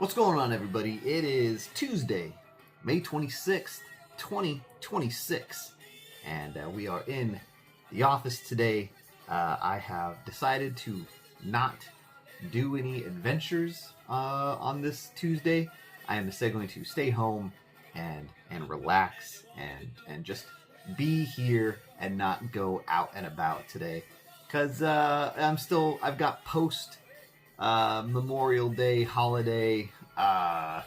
What's going on, everybody? It is Tuesday, May 26th, 2026, and we are in the office today. I have decided to not do any adventures on this Tuesday. I am instead going to stay home and relax and just be here and not go out and about today, because I've got post Memorial Day holiday, not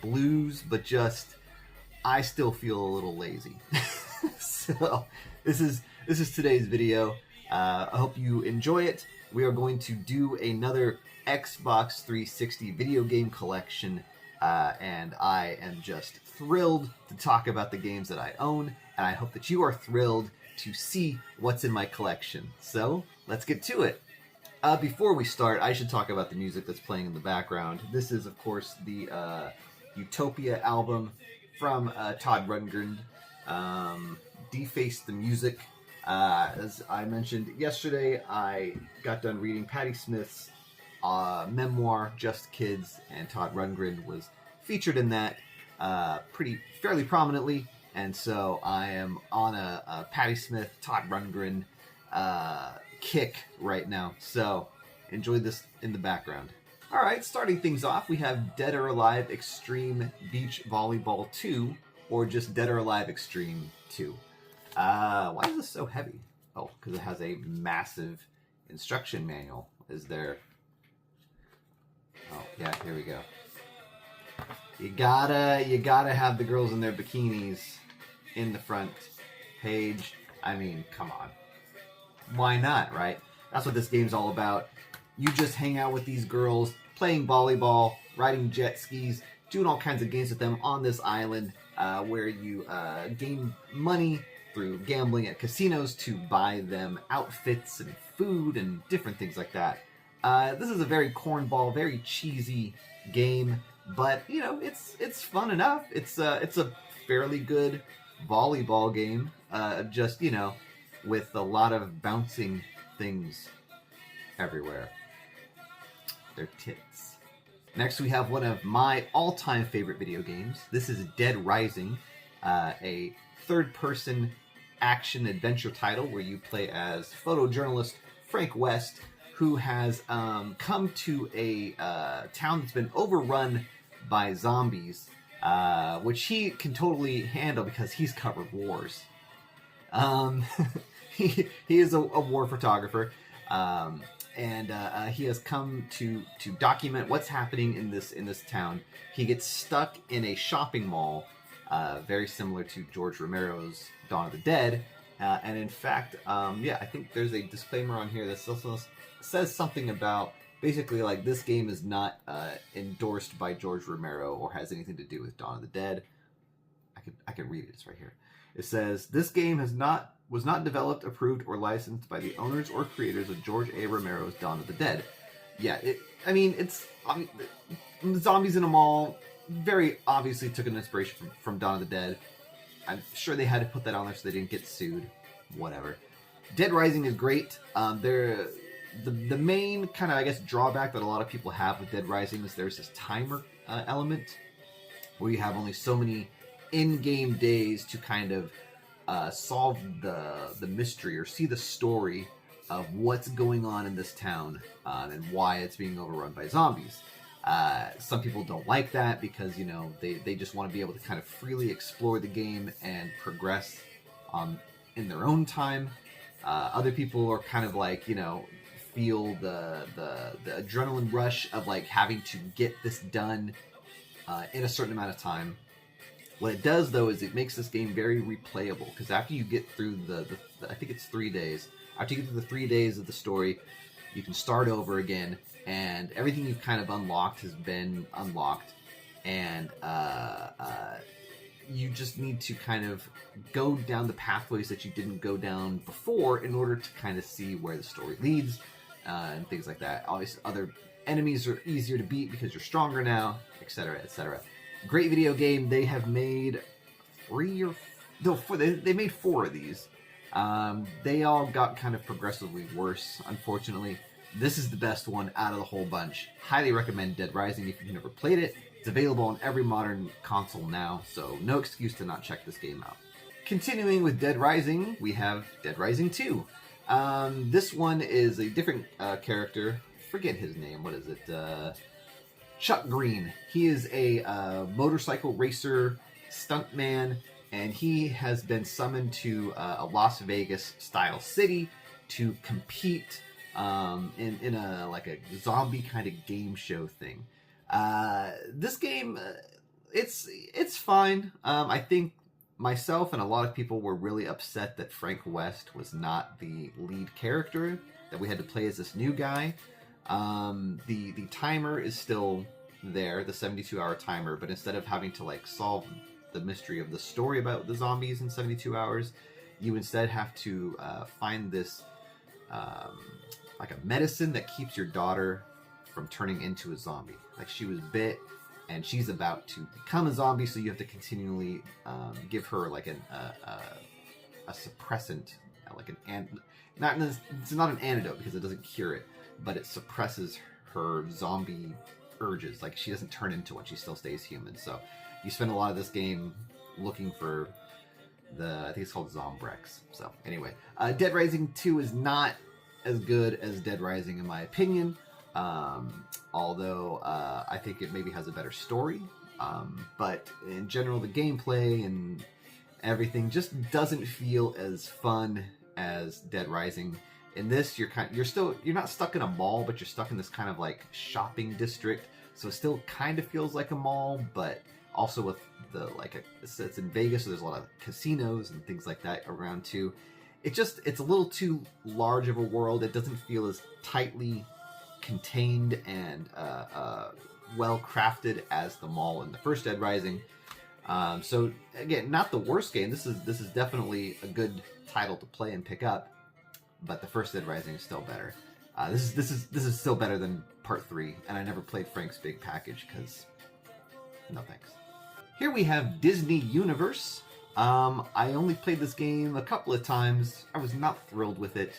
blues, but just I still feel a little lazy. So this is today's video. I hope you enjoy it. We are going to do another Xbox 360 video game collection, and I am just thrilled to talk about the games that I own, and I hope that you are thrilled to see what's in my collection. So let's get to it. Before we start, I should talk about the music that's playing in the background. This is, of course, the Utopia album from Todd Rundgren. Deface the Music. As I mentioned yesterday, I got done reading Patti Smith's memoir, Just Kids, and Todd Rundgren was featured in that fairly prominently. And so I am on a Patti Smith, Todd Rundgren kick right now, so enjoy this in the background. Alright, starting things off, we have Dead or Alive Extreme Beach Volleyball 2, or just Dead or Alive Extreme 2. Why is this so heavy? Oh, because it has a massive instruction manual. Is there... Oh, yeah, here we go. You gotta have the girls in their bikinis in the front page. I mean, come on. Why not, right? That's what this game's all about. You just hang out with these girls, playing volleyball, riding jet skis, doing all kinds of games with them on this island, where you gain money through gambling at casinos to buy them outfits and food and different things like that. This is a very cornball, very cheesy game, but you know, it's fun enough. It's a fairly good volleyball game. Just, you know, with a lot of bouncing things everywhere. They're tits. Next, we have one of my all-time favorite video games. This is Dead Rising, a third-person action-adventure title where you play as photojournalist Frank West, who has come to a town that's been overrun by zombies, which he can totally handle because he's covered wars. He is a war photographer, and he has come to document what's happening in this town. He gets stuck in a shopping mall, very similar to George Romero's Dawn of the Dead, and in fact, yeah, I think there's a disclaimer on here that also says something about basically like this game is not endorsed by George Romero or has anything to do with Dawn of the Dead. I can read it. It's right here. It says this game was not developed, approved, or licensed by the owners or creators of George A. Romero's Dawn of the Dead. Yeah, zombies in a mall very obviously took an inspiration from Dawn of the Dead. I'm sure they had to put that on there so they didn't get sued. Whatever. Dead Rising is great. The main kind of, I guess, drawback that a lot of people have with Dead Rising is there's this timer element where you have only so many in-game days to kind of solve the mystery or see the story of what's going on in this town and why it's being overrun by zombies. Some people don't like that because, you know, they just want to be able to kind of freely explore the game and progress in their own time. Other people are kind of like, you know, feel the adrenaline rush of like having to get this done in a certain amount of time. What it does, though, is it makes this game very replayable, because after you get through the I think it's 3 days, after you get through the 3 days of the story, you can start over again, and everything you've kind of unlocked has been unlocked, and you just need to kind of go down the pathways that you didn't go down before in order to kind of see where the story leads, and things like that. Obviously, other enemies are easier to beat because you're stronger now, etc., etc. Great video game. They have made they made 4 of these. They all got kind of progressively worse, unfortunately. This is the best one out of the whole bunch. Highly recommend Dead Rising if you've never played it. It's available on every modern console now, so no excuse to not check this game out. Continuing with Dead Rising, we have Dead Rising 2. This one is a different character. Forget his name. What is it? Chuck Green. He is a motorcycle racer, stuntman, and he has been summoned to a Las Vegas style city to compete in a like a zombie kind of game show thing. This game, it's fine. I think myself and a lot of people were really upset that Frank West was not the lead character, that we had to play as this new guy. The timer is still there, the 72-hour timer, but instead of having to like solve the mystery of the story about the zombies in 72 hours, you instead have to find this like a medicine that keeps your daughter from turning into a zombie. Like she was bit and she's about to become a zombie, so you have to continually give her like a suppressant, like it's not an antidote because it doesn't cure it, but it suppresses her zombie urges. Like she doesn't turn into one, she still stays human. So you spend a lot of this game looking for I think it's called Zombrex. So anyway, Dead Rising 2 is not as good as Dead Rising in my opinion. Although I think it maybe has a better story. But in general, the gameplay and everything just doesn't feel as fun as Dead Rising. In this, you're not stuck in a mall, but you're stuck in this kind of like shopping district. So it still kind of feels like a mall, but also with it's in Vegas, so there's a lot of casinos and things like that around too. It's a little too large of a world. It doesn't feel as tightly contained and well crafted as the mall in the first Dead Rising. So again, not the worst game. This is definitely a good title to play and pick up, but the first Dead Rising is still better. This is still better than Part 3, and I never played Frank's Big Package because no thanks. Here we have Disney Universe. I only played this game a couple of times. I was not thrilled with it.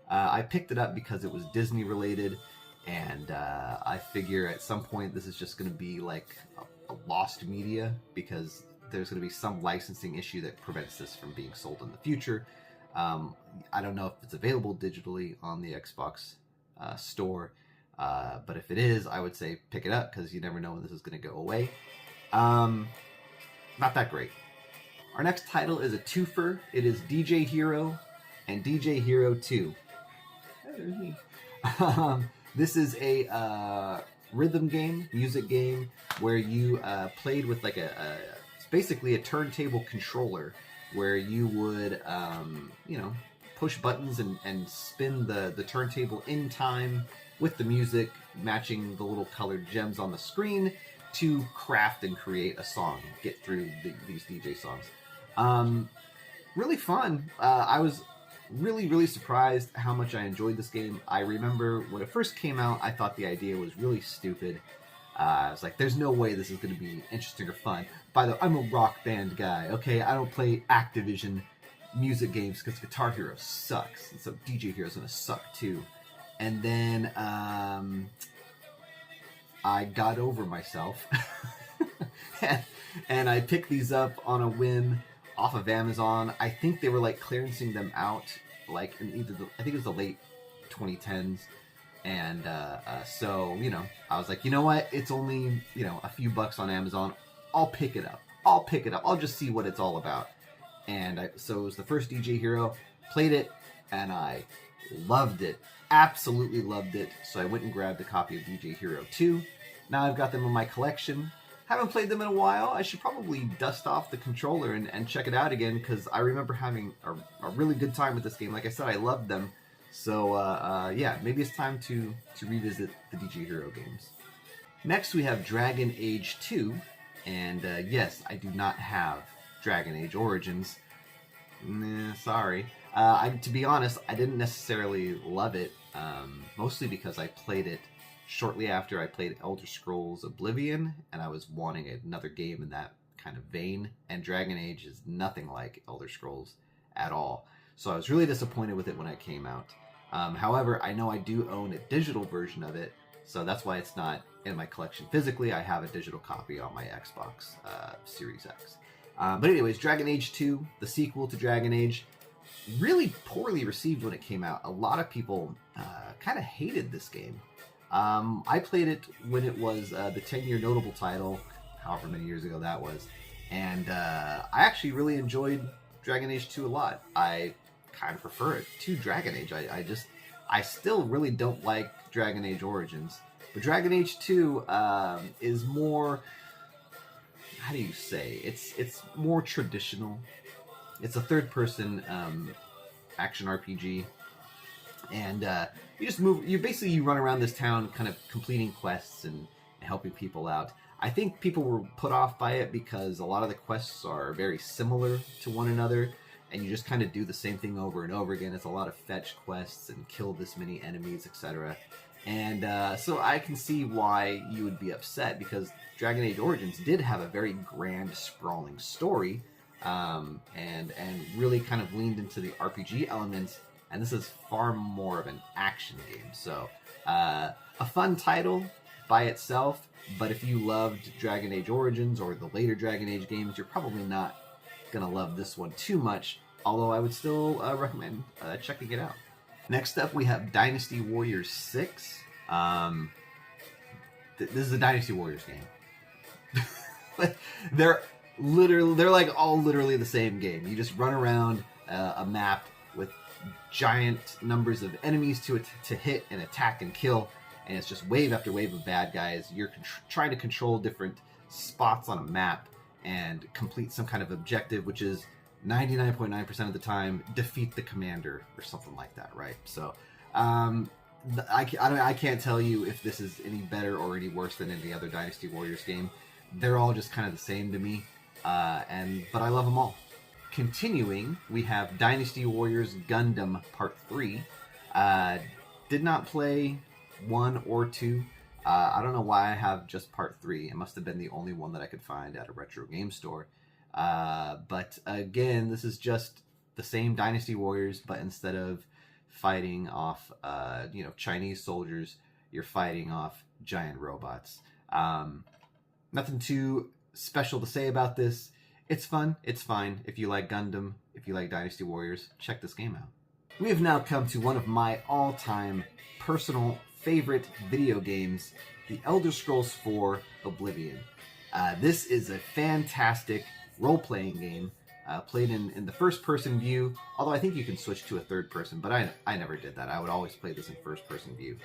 I picked it up because it was Disney related, and I figure at some point this is just going to be like a lost media because there's going to be some licensing issue that prevents this from being sold in the future. I don't know if it's available digitally on the Xbox store, but if it is, I would say pick it up because you never know when this is going to go away. Not that great. Our next title is a twofer. It is DJ Hero and DJ Hero 2. Oh, there's me. This is a rhythm game, music game, where you played with like it's basically a turntable controller where you would, push buttons and spin the turntable in time with the music, matching the little colored gems on the screen to craft and create a song, get through these DJ songs. Really fun. I was really surprised how much I enjoyed this game. I remember when it first came out, I thought the idea was really stupid. I was like, there's no way this is going to be interesting or fun. By the way, I'm a Rock Band guy, okay? I don't play Activision music games because Guitar Hero sucks. And so DJ Hero is going to suck too. And then I got over myself and I picked these up on a whim off of Amazon. I think they were like clearancing them out like in I think it was the late 2010s. And so, I was like, you know what? It's only, a few bucks on Amazon. I'll pick it up. I'll just see what it's all about. And so it was the first DJ Hero. Played it, and I loved it. Absolutely loved it. So I went and grabbed a copy of DJ Hero 2. Now I've got them in my collection. Haven't played them in a while. I should probably dust off the controller and check it out again, because I remember having a really good time with this game. Like I said, I loved them. So, yeah, maybe it's time to revisit the DJ Hero games. Next, we have Dragon Age 2. And, yes, I do not have Dragon Age Origins. Sorry. To be honest, I didn't necessarily love it, mostly because I played it shortly after I played Elder Scrolls Oblivion, and I was wanting another game in that kind of vein, and Dragon Age is nothing like Elder Scrolls at all. So I was really disappointed with it when it came out. However, I know I do own a digital version of it, so that's why it's not in my collection physically. I have a digital copy on my Xbox Series X. But anyways, Dragon Age 2, the sequel to Dragon Age, really poorly received when it came out. A lot of people kind of hated this game. I played it when it was the 10-year notable title, however many years ago that was, and I actually really enjoyed Dragon Age 2 a lot. I kind of prefer it to Dragon Age. I still really don't like Dragon Age Origins, but Dragon Age 2 is more, how do you say, it's more traditional. It's a third-person action RPG, and you just move. You run around this town, kind of completing quests and helping people out. I think people were put off by it because a lot of the quests are very similar to one another, and you just kind of do the same thing over and over again. It's a lot of fetch quests and kill this many enemies, etc. And so I can see why you would be upset, because Dragon Age Origins did have a very grand, sprawling story, and really kind of leaned into the RPG elements, and this is far more of an action game. So a fun title by itself, but if you loved Dragon Age Origins or the later Dragon Age games, you're probably not gonna love this one too much, although I would still recommend checking it out. Next up, we have Dynasty Warriors 6. This is a Dynasty Warriors game. They're like all literally the same game. You just run around a map with giant numbers of enemies to hit and attack and kill, and it's just wave after wave of bad guys. You're trying to control different spots on a map and complete some kind of objective, which is 99.9% of the time defeat the commander or something like that, right? So I can't tell you if this is any better or any worse than any other Dynasty Warriors game. They're all just kind of the same to me, but I love them all. Continuing, we have Dynasty Warriors Gundam Part 3. Did not play 1 or 2. I don't know why I have just Part 3. It must have been the only one that I could find at a retro game store. But again, this is just the same Dynasty Warriors, but instead of fighting off Chinese soldiers, you're fighting off giant robots. Nothing too special to say about this. It's fun, it's fine. If you like Gundam, if you like Dynasty Warriors, check this game out. We have now come to one of my all-time personal favorite video games, The Elder Scrolls IV: Oblivion. This is a fantastic role-playing game, played in the first-person view, although I think you can switch to a third-person, but I never did that. I would always play this in first-person view.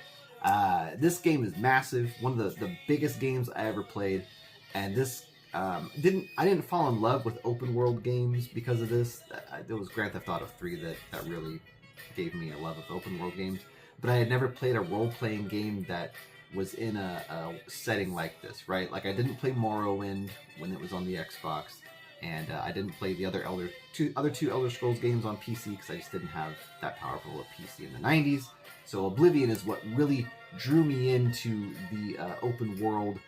This game is massive, one of the biggest games I ever played, and this I didn't fall in love with open world games because of this. It was Grand Theft Auto 3 that really gave me a love of open world games, but I had never played a role-playing game that was in a setting like this, right? Like, I didn't play Morrowind when it was on the Xbox, and I didn't play the other two Elder Scrolls games on PC because I just didn't have that powerful a PC in the 90s. So Oblivion is what really drew me into the open world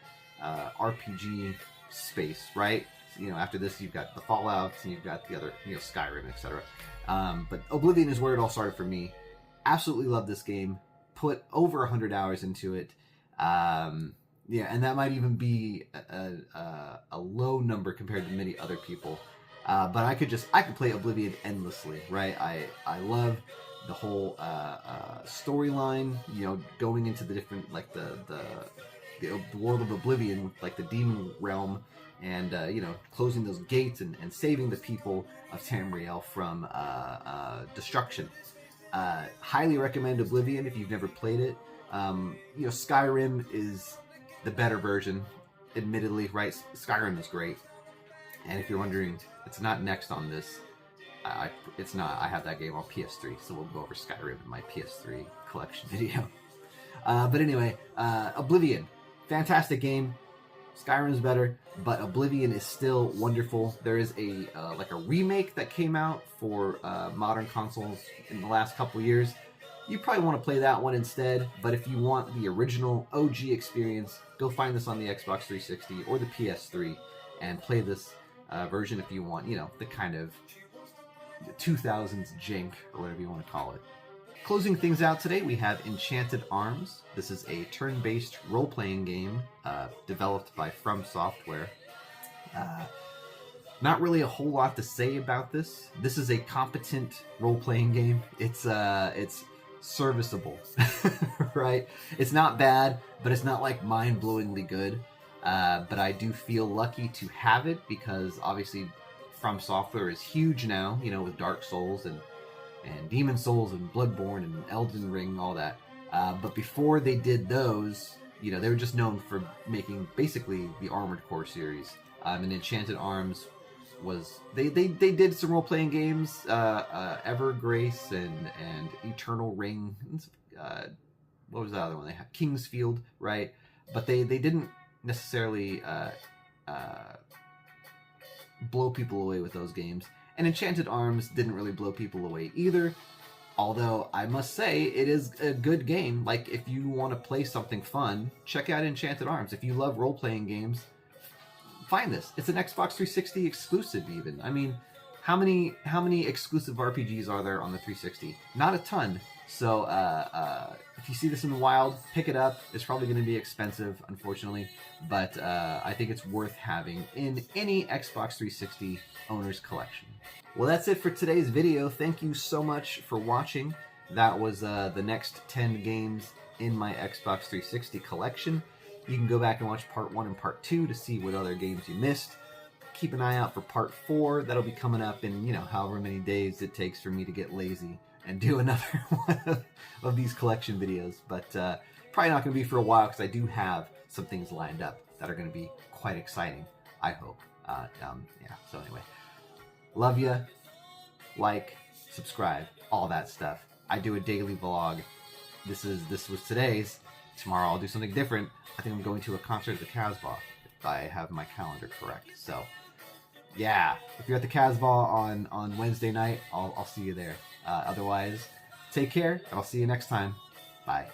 RPG space, right? After this, you've got the Fallouts and you've got the other, Skyrim, etc. But Oblivion is where it all started for me. Absolutely love this game. Put over 100 hours into it. And that might even be a low number compared to many other people. But I could play Oblivion endlessly, right? I love the whole storyline, going into the different, like the world of Oblivion, like the demon realm, and closing those gates and saving the people of Tamriel from destruction. Highly recommend Oblivion if you've never played it. Skyrim is the better version, admittedly, right? Skyrim is great, and if you're wondering, it's not next on this. It's not. I have that game on PS3, so we'll go over Skyrim in my PS3 collection video. But anyway, Oblivion, fantastic game. Skyrim is better, but Oblivion is still wonderful. There is a remake that came out for modern consoles in the last couple years. You probably want to play that one instead, but if you want the original OG experience, go find this on the Xbox 360 or the PS3 and play this version if you want, the kind of 2000s jank or whatever you want to call it. Closing things out today, we have Enchanted Arms. This is a turn-based role-playing game developed by From Software. Not really a whole lot to say about this. This is a competent role-playing game. It's serviceable, right? It's not bad, but it's not like mind-blowingly good. But I do feel lucky to have it because obviously From Software is huge now, you know, with Dark Souls and Demon Souls and Bloodborne and Elden Ring, all that. But before they did those, you know, they were just known for making basically the Armored Core series. And Enchanted Arms was they did some role playing games, Evergrace and Eternal Ring. What was the other one they had? Kingsfield, right? But they didn't necessarily blow people away with those games. And Enchanted Arms didn't really blow people away either. Although, I must say, it is a good game. Like, if you want to play something fun, check out Enchanted Arms. If you love role-playing games, find this. It's an Xbox 360 exclusive, even. I mean, how many exclusive RPGs are there on the 360? Not a ton. So, if you see this in the wild, pick it up. It's probably going to be expensive, unfortunately. But I think it's worth having in any Xbox 360 owner's collection. Well, that's it for today's video. Thank you so much for watching. That was the next 10 games in my Xbox 360 collection. You can go back and watch part 1 and part 2 to see what other games you missed. Keep an eye out for part 4. That'll be coming up in, you know, however many days it takes for me to get lazy and do another one of these collection videos. But probably not going to be for a while because I do have some things lined up that are going to be quite exciting, I hope. Yeah, so anyway. Love ya. Like, subscribe, all that stuff. I do a daily vlog. This was today's. Tomorrow I'll do something different. I think I'm going to a concert at the Casbah, if I have my calendar correct. So, yeah, if you're at the Casbah on Wednesday night, I'll see you there. Otherwise, take care, and I'll see you next time. Bye.